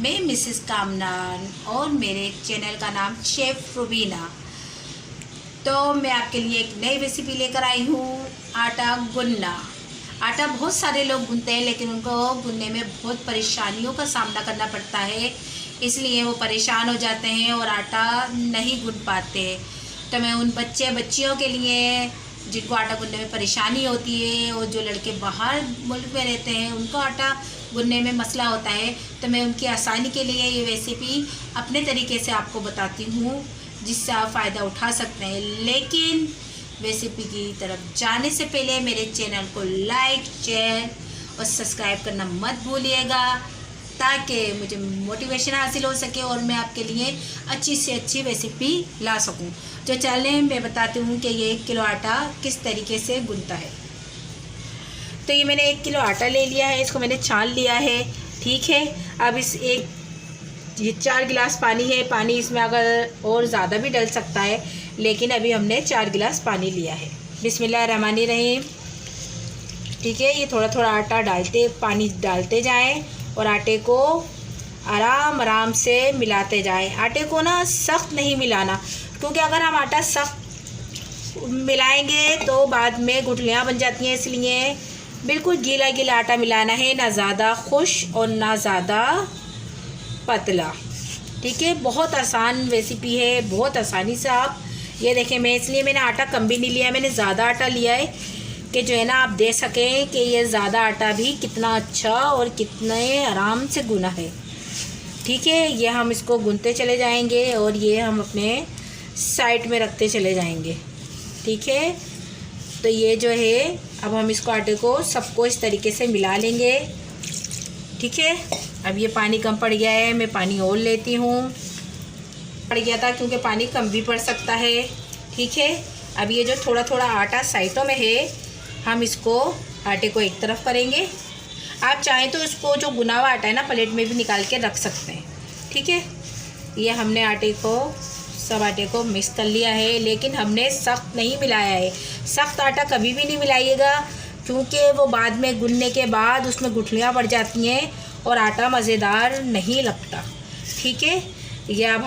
मैं मिसेस कामनान और मेरे चैनल का नाम शेफ़ रुबीना। तो मैं आपके लिए एक नई रेसिपी लेकर आई हूँ, आटा गूंदना। आटा बहुत सारे लोग गूंदते हैं लेकिन उनको गूंदने में बहुत परेशानियों का सामना करना पड़ता है, इसलिए वो परेशान हो जाते हैं और आटा नहीं गूंद पाते। तो मैं उन बच्चियों के लिए जिनको आटा गूंदने में परेशानी होती है और जो लड़के बाहर मुल्क में रहते हैं उनको आटा गूंदने में मसला होता है, तो मैं उनकी आसानी के लिए ये रेसिपी अपने तरीके से आपको बताती हूँ जिससे आप फ़ायदा उठा सकते हैं। लेकिन रेसिपी की तरफ जाने से पहले मेरे चैनल को लाइक, शेयर और सब्सक्राइब करना मत भूलिएगा ताकि मुझे मोटिवेशन हासिल हो सके और मैं आपके लिए अच्छी से अच्छी रेसिपी ला सकूं। तो चलें मैं बताती हूँ कि ये 1 किलो आटा किस तरीके से गूंदता है। तो ये मैंने 1 किलो आटा ले लिया है, इसको मैंने छान लिया है, ठीक है। अब ये 4 गिलास पानी है। पानी इसमें अगर और ज़्यादा भी डल सकता है, लेकिन अभी हमने 4 गिलास पानी लिया है। बिस्मिल्लाहिर्रहमानिर्रहीम। ठीक है, ये थोड़ा थोड़ा पानी डालते जाएं और आटे को आराम से मिलाते जाएं। आटे को ना सख्त नहीं मिलाना, क्योंकि अगर हम आटा सख्त मिलाएंगे तो बाद में गुठलियाँ बन जाती हैं, इसलिए बिल्कुल गीला गीला आटा मिलाना है, ना ज़्यादा खुश्क और ना ज़्यादा पतला। ठीक है, बहुत आसान रेसिपी है, बहुत आसानी से आप ये देखें। मैंने आटा कम भी नहीं लिया, मैंने ज़्यादा आटा लिया है कि जो है ना आप देख सकें कि ये ज़्यादा आटा भी कितना अच्छा और कितने आराम से गुना है। ठीक है, ये हम इसको गूंथते चले जाएंगे और ये हम अपने साइड में रखते चले जाएंगे। ठीक है, तो ये जो है अब हम इसको आटे को सबको इस तरीके से मिला लेंगे। ठीक है, अब ये पानी कम पड़ गया है, मैं पानी और लेती हूँ। पड़ गया था क्योंकि पानी कम भी पड़ सकता है। ठीक है, अब ये जो थोड़ा थोड़ा आटा साइडों में है, हम इसको आटे को एक तरफ करेंगे। आप चाहें तो इसको जो गुना हुआ आटा है ना प्लेट में भी निकाल के रख सकते हैं। ठीक है, ये हमने सब आटे को मिक्स कर लिया है, लेकिन हमने सख्त नहीं मिलाया है। सख्त आटा कभी भी नहीं मिलाइएगा, क्योंकि वो बाद में गूंदने के बाद उसमें गुठलियाँ पड़ जाती हैं और आटा मज़ेदार नहीं लगता। ठीक है, ये अब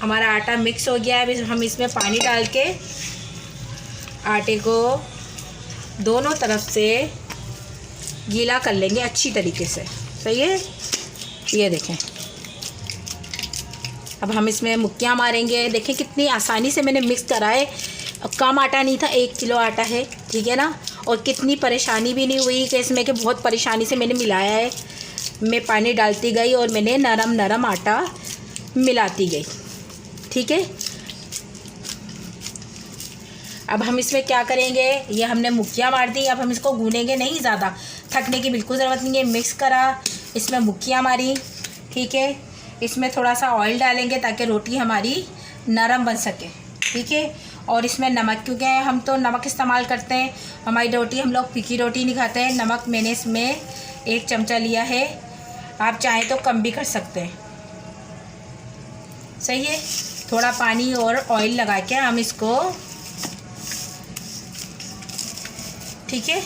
हमारा आटा मिक्स हो गया है। अब हम इसमें पानी डाल के आटे को दोनों तरफ से गीला कर लेंगे अच्छी तरीके से। सही है, ये देखें। अब हम इसमें मुक्कियाँ मारेंगे। देखें कितनी आसानी से मैंने मिक्स करा है। कम आटा नहीं था, 1 किलो आटा है, ठीक है ना। और कितनी परेशानी भी नहीं हुई कि इसमें कि बहुत परेशानी से मैंने मिलाया है। मैं पानी डालती गई और मैंने नरम आटा मिलाती गई। ठीक है, अब हम इसमें क्या करेंगे, ये हमने मुक्कियाँ मार दी। अब हम इसको गूनेंगे नहीं, ज़्यादा थकने की बिल्कुल ज़रूरत नहीं है। मिक्स करा, इसमें मुक्कियाँ मारी। ठीक है, इसमें थोड़ा सा ऑयल डालेंगे ताकि रोटी हमारी नरम बन सके। ठीक है, और इसमें नमक, क्योंकि हम तो नमक इस्तेमाल करते हैं, हमारी रोटी, हम लोग फीकी रोटी नहीं खाते हैं। नमक मैंने इसमें 1 चमचा लिया है, आप चाहें तो कम भी कर सकते हैं। सही है, थोड़ा पानी और ऑयल लगा के हम इसको, ठीक है,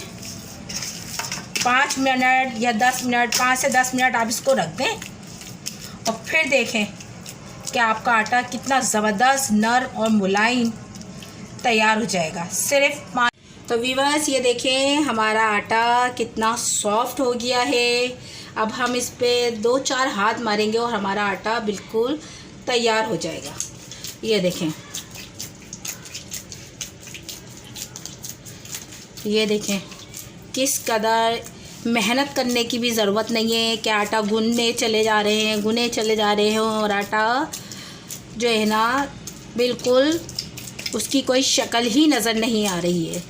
5 मिनट या 10 मिनट, 5 से 10 मिनट आप इसको रख दें और फिर देखें कि आपका आटा कितना ज़बरदस्त नरम और मुलायम तैयार हो जाएगा। सिर्फ 5। तो व्यूअर्स ये देखें हमारा आटा कितना सॉफ्ट हो गया है। अब हम इस पर 2-4 हाथ मारेंगे और हमारा आटा बिल्कुल तैयार हो जाएगा। ये देखें, ये देखें किस कदर मेहनत करने की भी ज़रूरत नहीं है कि आटा गूंदने चले जा रहे हैं और आटा जो है ना बिल्कुल उसकी कोई शक्ल ही नज़र नहीं आ रही है।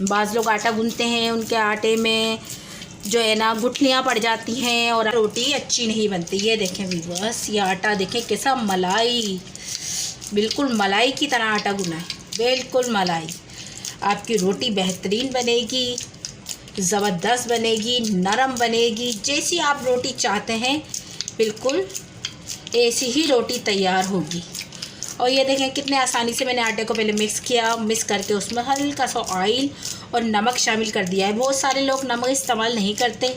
बाज़ लोग आटा गूंदते हैं, उनके आटे में जो है ना गुठलियाँ पड़ जाती हैं और रोटी अच्छी नहीं बनती। ये देखें व्यूअर्स, ये आटा देखें कैसा मलाई, बिल्कुल मलाई की तरह आटा गुना है, बिल्कुल मलाई। आपकी रोटी बेहतरीन बनेगी, ज़बरदस्त बनेगी, नरम बनेगी। जैसी आप रोटी चाहते हैं बिल्कुल ऐसी ही रोटी तैयार होगी। और ये देखें कितने आसानी से मैंने आटे को पहले मिक्स किया, मिक्स करके उसमें हल्का सा ऑयल और नमक शामिल कर दिया है। बहुत सारे लोग नमक इस्तेमाल नहीं करते,